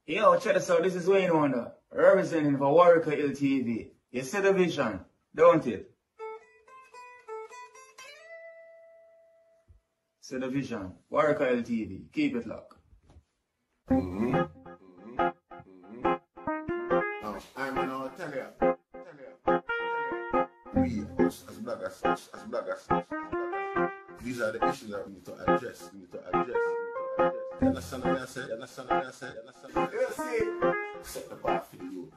Yo, check this out. This is Wayne Wonder, representing for Warwick LTV. You see the vision, don't it? See the vision. Warwick LTV. Keep it locked. I'm gonna tell you. We, us as bloggers, these are the issues that we need to address. You understand what I say? You see? Set the bar for the youth.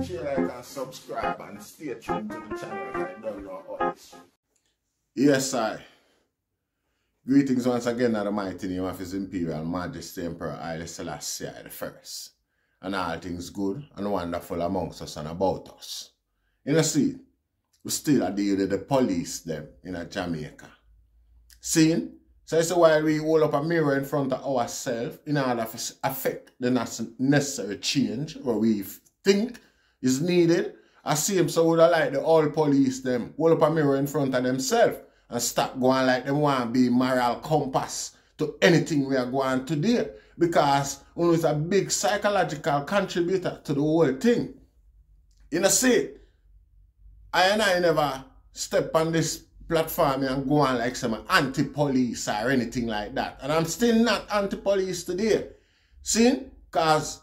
Share, like, and subscribe, and stay tuned to the channel. I don't know all this. Yes, I. Greetings once again at the mighty name of His Imperial Majesty Emperor Haile Selassie I and all things good and wonderful amongst us and about us. You see, we still are dealing with the police them in Jamaica. See? So it's why we hold up a mirror in front of ourselves in order to affect the necessary change where we think is needed. I see him so would I like the all police them hold up a mirror in front of themselves and stop going like them want to be moral compass to anything we are going to do. Because it's a big psychological contributor to the whole thing. You know, see, I never step on this platform and go on like some anti-police or anything like that. And I'm still not anti-police today. See? Because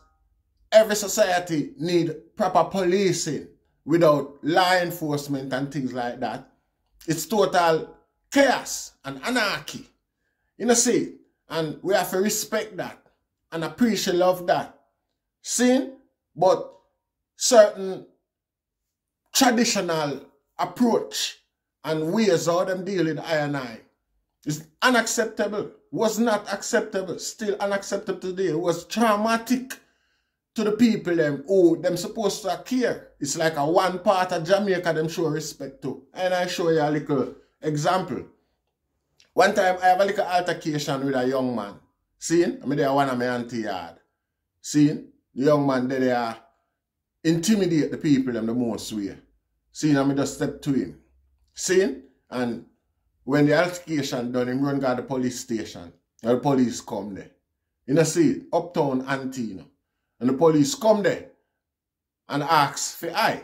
every society need proper policing without law enforcement and things like that. It's total chaos and anarchy. You know, see? And we have to respect that and appreciate love that. See? But certain traditional approach and ways how them deal with I is unacceptable. Was not acceptable. Still unacceptable today. It was traumatic to the people them who them supposed to care. It's like a one part of Jamaica them show respect to. And I show you a little example. One time I have a little altercation with a young man. See? I mean, they are one of my auntie yard. See? The young man they intimidate the people them the most way. See? I mean, just step to him. See? And when the altercation done, him run to the police station. And the police come there. You know, see? Uptown Antino. And the police come there and ask for I.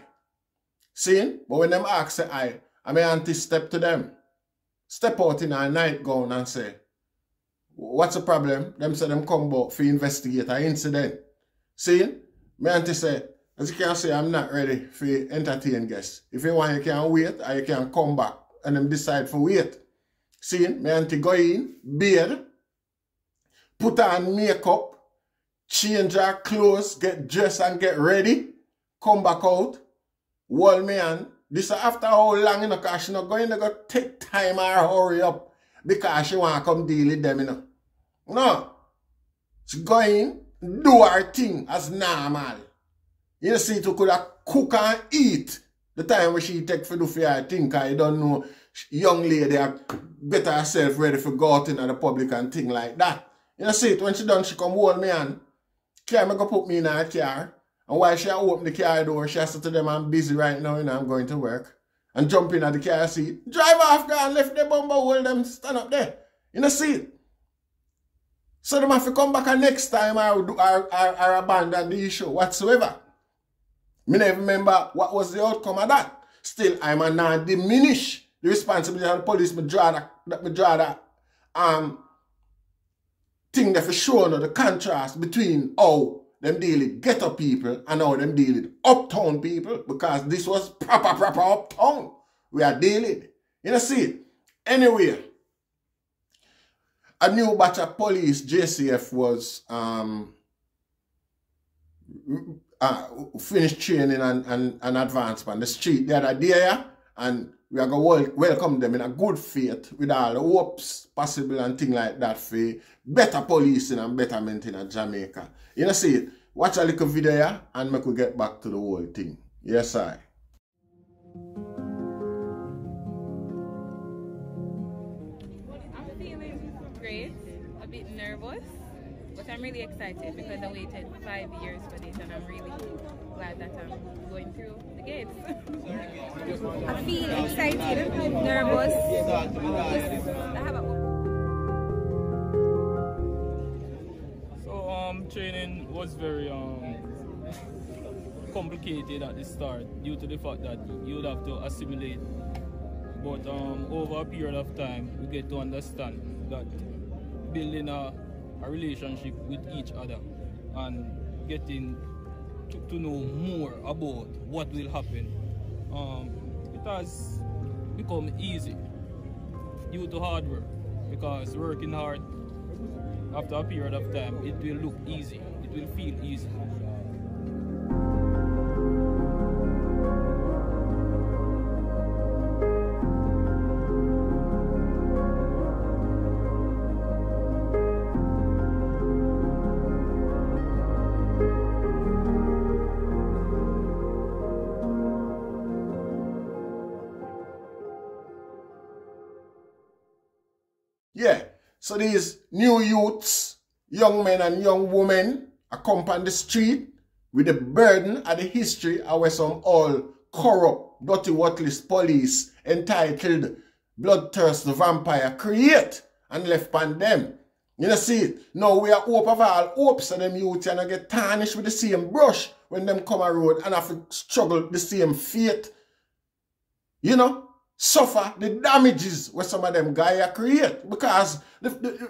See? But when them ask for I my auntie step to them. Step out in a nightgown and say, what's the problem? Them say them come back for investigate an incident. See? My auntie say, as you can see, I'm not ready for entertain guests. If you want, you can wait or you can come back and them decide for wait. See? My auntie go in, bathe, put on makeup, change her clothes, get dressed and get ready, come back out, hold me hand. This after how long, you know, because she not going to go take time or hurry up because she want to come deal with them, you know. No. She go in, do her thing as normal. You see, to could have cook and eat the time when she take for do for her thing, because you don't know, young lady get herself ready for go out into the public and thing like that. You see it, when she done, she come hold me and carry me go put me in her car. And while she open the car door, she said to them, I'm busy right now, you know, I'm going to work. And jump in at the car seat. Drive off, girl, and left the bumper, hold them, stand up there. You know, see it? So them have to come back and next time or abandon the issue whatsoever. Me never remember what was the outcome of that. Still, I'm not diminish the responsibility of the police. Me draw that thing that for sure, the contrast between how them deal with ghetto people and how them deal with uptown people, because this was proper uptown we are dealing. You know, see it? Anyway, a new batch of police, JCF, was finished training and advanced on the street the other day, and we are going to welcome them in a good faith with all the hopes possible and things like that for better policing and betterment in Jamaica. You know, see it? Watch a little video here and make we get back to the whole thing. Yes, I. I'm feeling great, a bit nervous, but I'm really excited because I waited 5 years for this and I'm really glad that I'm going through the gates. I feel excited, nervous. I have a training was very complicated at the start due to the fact that you would have to assimilate. But over a period of time, we get to understand that building a relationship with each other and getting to know more about what will happen, it has become easy due to hard work, because working hard, after a period of time, it will look easy, it will feel easy. Yeah, so these new youths, young men and young women, are come on the street with the burden of the history of where some all corrupt, dirty, worthless police entitled bloodthirsty vampire create and left on them. You know, see it? Now we are hope of all hopes of them youths and get tarnished with the same brush when them come a road and have to struggle the same fate. You know? Suffer the damages where some of them guys create. Because,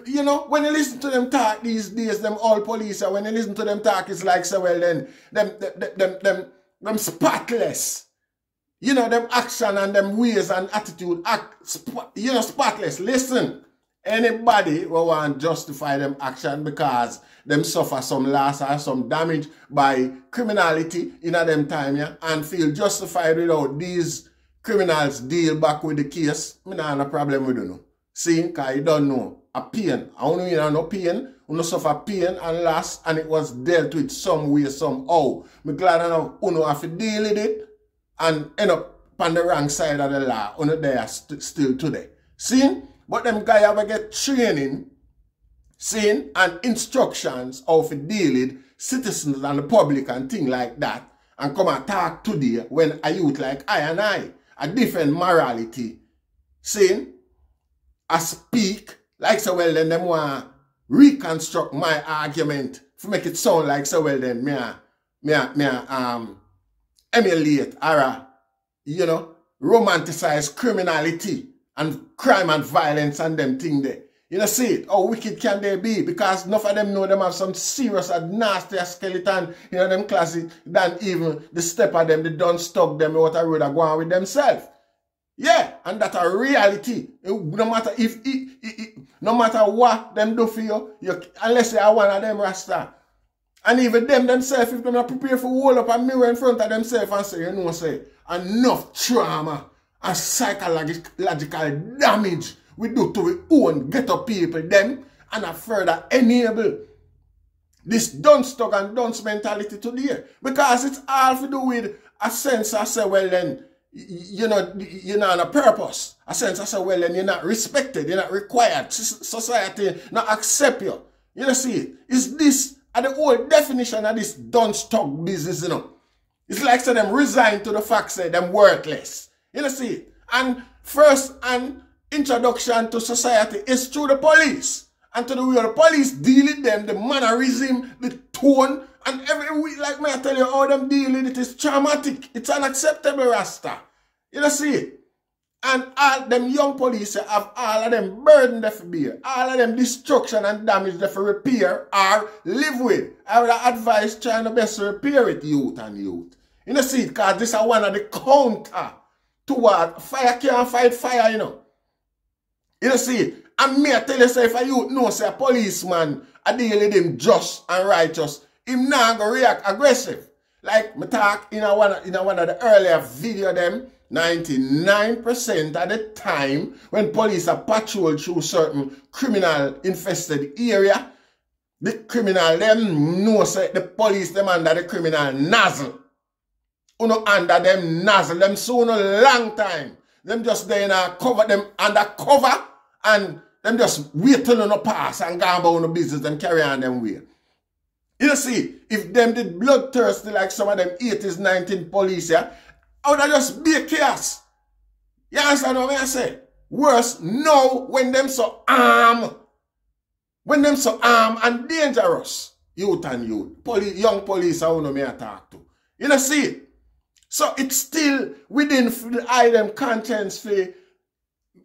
you know, when you listen to them talk these days, them all police, when you listen to them talk, it's like, so well then, them spotless. You know, them action and them ways and attitude, you know, spotless. Listen, anybody will want to justify them action because them suffer some loss or some damage by criminality in a them time, yeah, and feel justified without these criminals deal back with the case, I don't have no problem with you. See, because you don't know. A pain. I don't know no pain. You suffer pain and loss, and it was dealt with some way, somehow. I'm glad enough you have to deal with it and end up on the wrong side of the law. You there still today. See? But them guys have to get training, seeing, and instructions how to deal with citizens and the public and things like that, and come and talk today when a youth like I and I, a different morality, saying, I speak like so well then them want reconstruct my argument to make it sound like so well then me emulate or you know romanticize criminality and crime and violence and them thing there. You know, see it, how wicked can they be? Because enough of them know them have some serious and nasty skeleton, you know, them classic, than even the step of them, they don't stop them out the road and go on with themselves. Yeah, and that's a reality. No matter no matter what them do for you, unless they are one of them Rasta. And even them themselves, if they're not prepared for hold up a mirror in front of themselves and say, you know, say, enough trauma and psychological damage we do to our own ghetto people, them, and a further enable this dunce talk and dunce mentality today. Because it's all to do with a sense of say, well then, you're not on a purpose. A sense of say, well then, you're not respected, you're not required. Society not accept you. You know, see it? Is this the whole definition of this dunce talk business, you know? It's like say them resign to the fact say them worthless. You know, see it? And first and introduction to society is through the police. And to the way the police deal with them, the mannerism, the tone, and every week, like me I tell you, how them deal with it is traumatic. It's unacceptable, Rasta. You know, see it? And all them young police have all of them burden they for bear, all of them destruction and damage they for repair or live with. I would advise trying the best to repair it, youth and youth. You know, see it? Because this is one of the counter to what? Fire can't fight fire, you know. You know, see it? And me I tell you, say, if a youth know, say, a policeman, I deal with him just and righteous, him not going to react aggressive. Like me talk in one of the earlier video them, 99% of the time when police are patrol through certain criminal infested area, the criminal them know say the police them under the criminal nozzle. Uno under them nozzle, them soon a long time. Them just there in a cover, them under cover, and them just wait till no pass and go about no business, them carry on them way. You see, if them did bloodthirsty like some of them 80s, 19 police, yeah, I would just be a chaos. You understand what I say? Worse, no, when them so armed and dangerous. youth and youth. Young police are who me I talk to. You know, see it? So it's still within the item conscience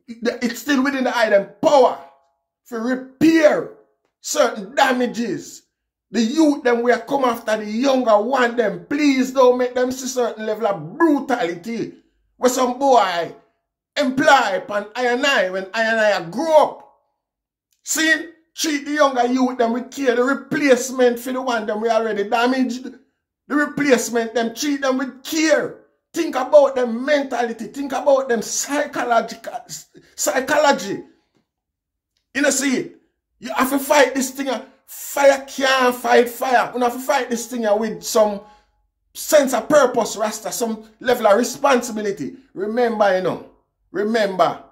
it's still within the item power for repair certain damages. The youth them we come after the younger one them. Please don't make them see certain level of brutality. Where some boy employ upon I and I when I and I grow up. See? Treat the younger youth them with care. The replacement for the one them we already damaged. The replacement them treat them with care. Think about them mentality. Think about them psychology. You know, see it? You have to fight this thing. Fire can't fight fire. You have to fight this thing with some sense of purpose, Rasta, some level of responsibility. Remember, you know. Remember.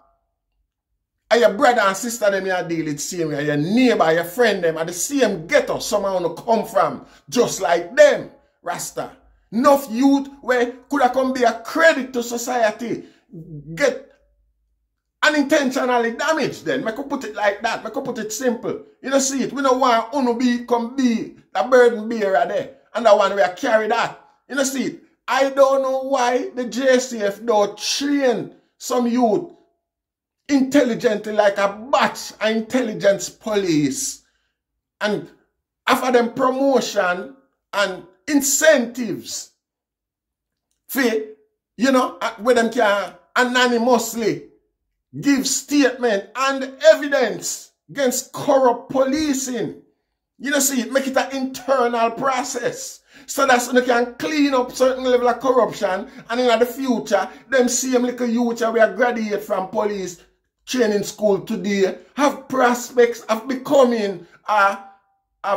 And your brother and sister them you deal with same way. Your neighbor, your friend them are the same ghetto someone to come from. Just like them, Rasta. Enough youth where could have come be a credit to society get unintentionally damaged then. I could put it like that. I could put it simple. You know, see it. We don't want Uno be the burden bearer there. And the one we carry that. You know, see it. I don't know why the JCF don't train some youth intelligently like a batch of intelligence police and offer them promotion and incentives for, you know, where them can anonymously give statement and evidence against corrupt policing. You know, see, make it an internal process. So that they can clean up certain level of corruption and in the future, them same little youth we are graduate from police training school today have prospects of becoming a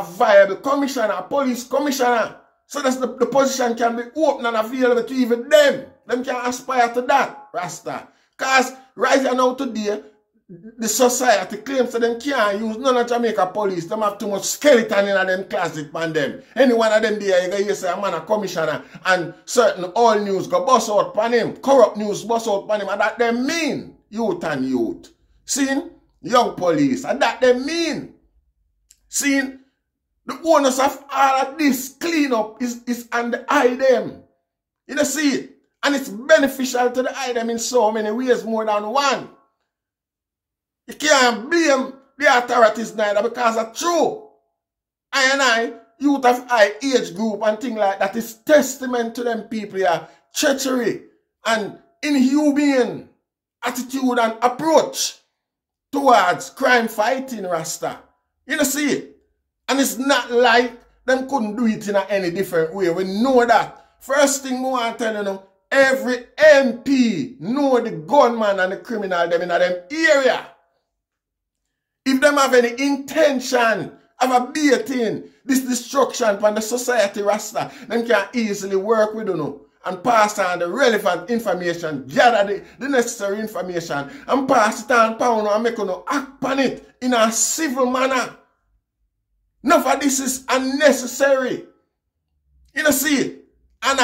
viable commissioner, a police commissioner. So that the position can be open and available to even them. Them can aspire to that, Rasta. Because right now today, the society claims that them can't use none of Jamaica police. Them have too much skeleton in them closet on them. Any one of them there, you go hear say a man a commissioner and certain all news go bust out on him. Corrupt news bust out on him. And that them mean youth and youth. Seeing young police. And that them mean. Seeing the owners of all of this cleanup is on the item. You know, see it? And it's beneficial to the item in so many ways, more than one. You can't blame the authorities neither because it's true. I, youth of high age group and things like that is testament to them people here. Treachery and inhumane attitude and approach towards crime fighting, Rasta. You know, see it? And it's not like them couldn't do it in any different way. We know that. First thing we want to tell you now, every MP know the gunman and the criminal them in them area. If them have any intention of abating this destruction upon the society, Rasta, them can easily work with you and pass on the relevant information, gather the necessary information, and pass it on pound and make you act on it in a civil manner. None of this is unnecessary. You know, see it? And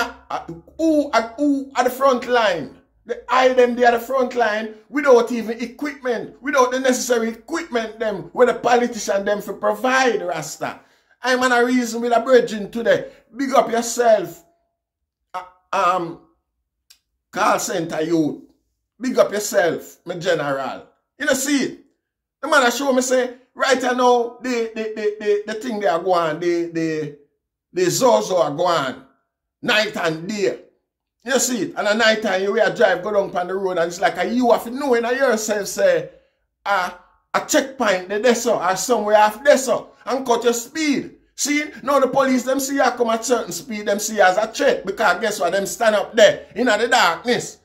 who at the front line? The item there at the front line without even equipment, without the necessary equipment them where the politician them for provide, Rasta. I'm on a reason with a bridging today. Big up yourself. Call center youth. Big up yourself, my general. You know, see it? The man show me say, right now, the thing they are going, the Zozo are going, night and day. You see it? And at night time, you will drive, go down on the road, and it's like you have to know in yourself, say, a checkpoint, there so, or somewhere off there so, and cut your speed. See, now the police, them see you come at certain speed, them see you as a check, because guess what, them stand up there, in the darkness,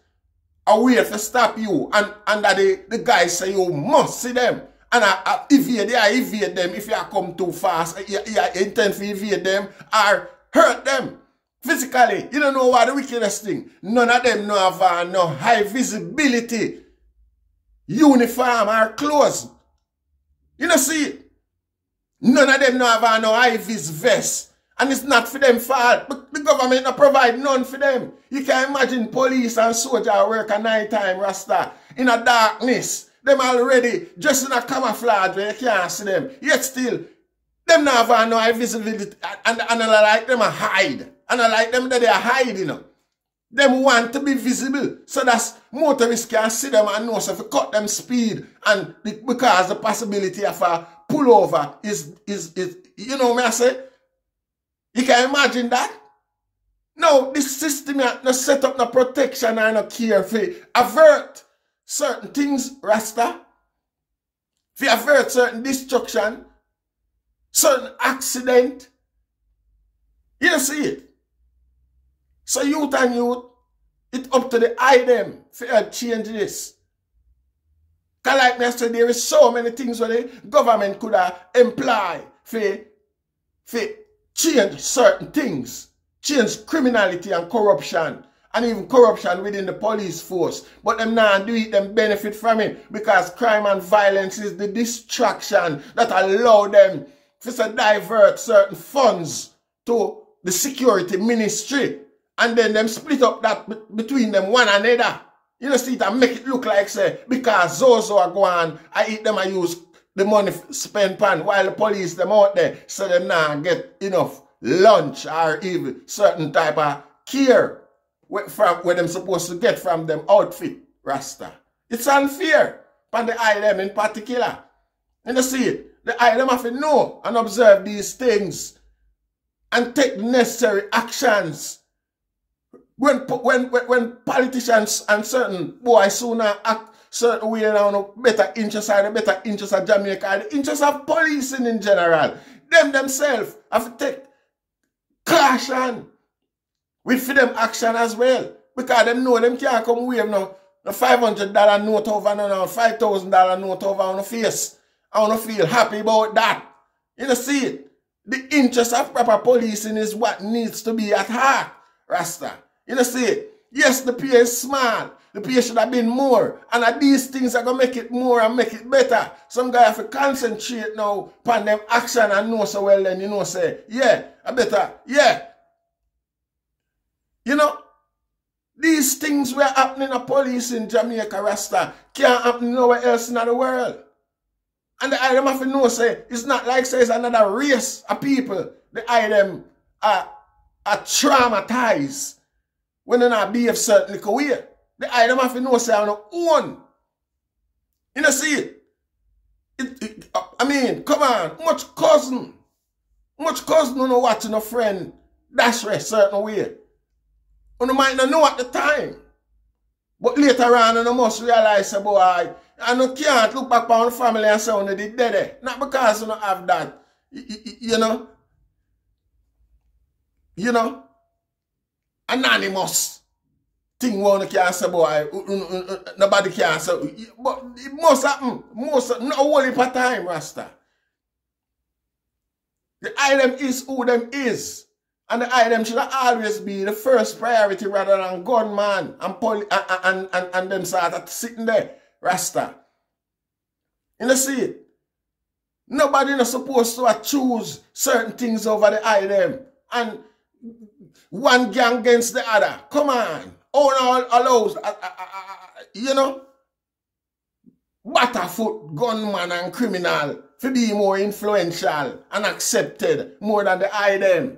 and wait to stop you, and the guys say you must see them. And evade them if you come too fast. You intend to evade them or hurt them physically. You don't know what the wickedest thing. None of them know have no high visibility uniform or clothes. You know, see, none of them know have no high vis vest. And it's not for them fault. But the government not provide none for them. You can imagine police and soldier work at night time, Rasta, in a darkness. Them already just in a camouflage where you can't see them. Yet still, Them not have no visibility, and I like them a hide. And I like them that they are hiding, you know. Them want to be visible, so that motorists can see them and know so if you cut them speed, and because the possibility of a pullover is you know what I say? You can imagine that? No, this system no set up no protection and no care for avert certain things, Rasta. If you avert certain destruction, certain accident, you see it. So youth and youth, it's up to the eye them for change this. Because like me I said, there is so many things where the government could have employed for change certain things. Change criminality and corruption. And even corruption within the police force. But them not do it, them benefit from it. Because crime and violence is the distraction that allow them to divert certain funds to the security ministry. And then them split up that between them one another. You know, see it and make it look like, say, because those are going, I eat them, I use the money spent pan while the police them out there, so them now get enough lunch or even certain type of care where them supposed to get from them outfit, Rasta. It's unfair, on the eye them in particular. You know, see it? The eye them have to know and observe these things and take necessary actions. When politicians and certain boys sooner act certain way now, better interest or the better interest of Jamaica, the interest of policing in general, them themselves have to take caution with for them action as well. Because them know them can't come wave no $500 note over no $5,000 note over on the face. I want to feel happy about that. You know, see it? The interest of proper policing is what needs to be at heart, Rasta. You know, see it? Yes, the pay is small. The pay should have been more. And these things are going to make it more and make it better. Some guy have to concentrate now upon them action and know so well then, you know, say, yeah, I better, yeah. You know, these things were happening in police in Jamaica, Rasta, can't happen nowhere else in the world. And the item have to know, say, it's not like, say, it's another race of people. The item are traumatized when they not behave certain little way. The item have to know, say, on their own. You know, see it? I mean, come on, much cousin you know watching a friend dash a certain way. You might not know at the time. But later on, you must realize, boy, and you can't look back on the family and say, you did dead. Not because you don't have that. You know, anonymous thing one can say, boy, nobody can say. But it must happen. Not all the time, Rasta. The item is who them is. And the item should always be the first priority rather than gunman and them sort of sitting there, Rasta. You know, see it? Nobody is supposed to choose certain things over the item. And one gang against the other. Come on. All allows, you know, Butterfoot, gunman and criminal to be more influential and accepted more than the item.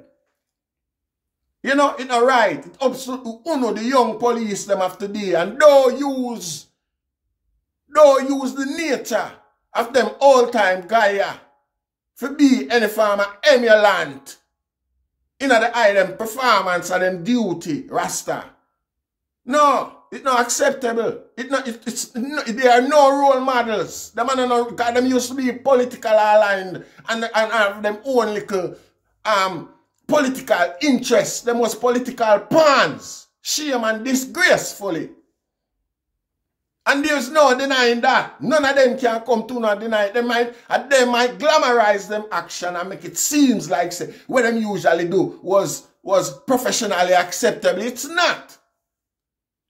You know, it's not right. It's up to the young police them have to do and don't use the nature of them all-time Gaia to be any form of emulant in the item performance and them duty, Rasta. No, it's not acceptable. There are no role models. Them used to be political aligned and have them own little political interests, them was political pawns, shame and disgracefully. And there's no denying that. None of them can come to not deny it. They might glamorize them action and make it seems like say, what them usually do was professionally acceptable. It's not.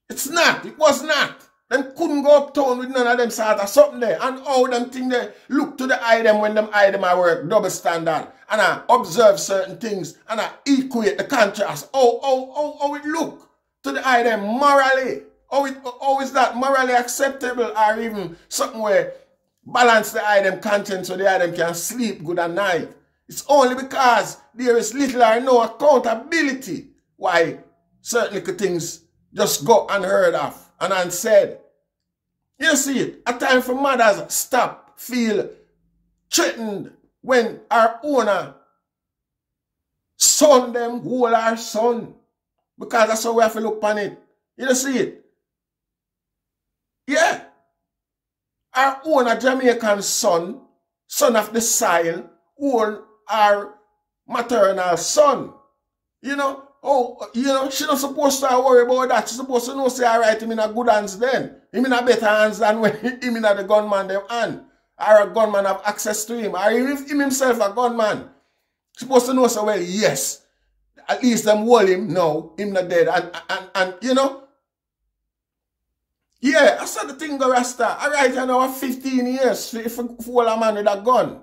It's not. It was not. Them couldn't go uptown with none of them sort of something there. And all them thing they look to the item when them item are work double standard. And I observe certain things and I equate the contrast. How it look to the item morally. How is that morally acceptable or even something where balance the item content so the item can sleep good at night. It's only because there is little or no accountability why certain little things just go unheard of and unsaid. You see it? A time for mothers stop, feel threatened when our owner son them hold our son. Because that's how we have to look on it. You see it? Yeah. Our owner Jamaican son of the soil, hold our maternal son. You know? Oh, you know, she not supposed to worry about that. She's supposed to know, say, all right, him in a good hands then. Him in a better hands than when him in a the gunman them hand. Or a gunman have access to him. Or if him himself a gunman. Supposed to know, say, well, yes. At least them hold him now. Him not dead. And you know. Yeah, I saw the thing go Rasta. All right, you know, 15 years if hold a man with a gun.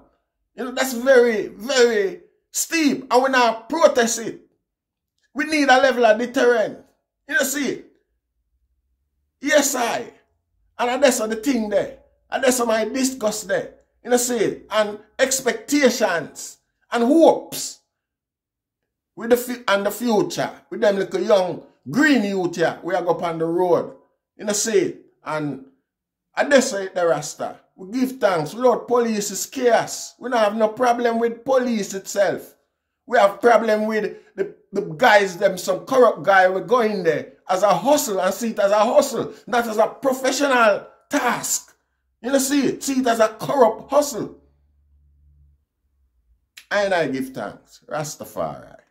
You know, that's very, very steep. And we now protest it. We need a level of deterrent. You know, see it? Yes, I. And that's the thing there. And that's my disgust there. You know, see it? And expectations and hopes with the future. With them little young green youth here. We are go up on the road. You know, see it? And that's it, the Rasta. We give thanks. Without police is chaos. We don't have no problem with police itself. We have problem with the guys, them some corrupt guy will go in there as a hustle and see it as a hustle, not as a professional task. You know, see it as a corrupt hustle. And I give thanks. Rastafari.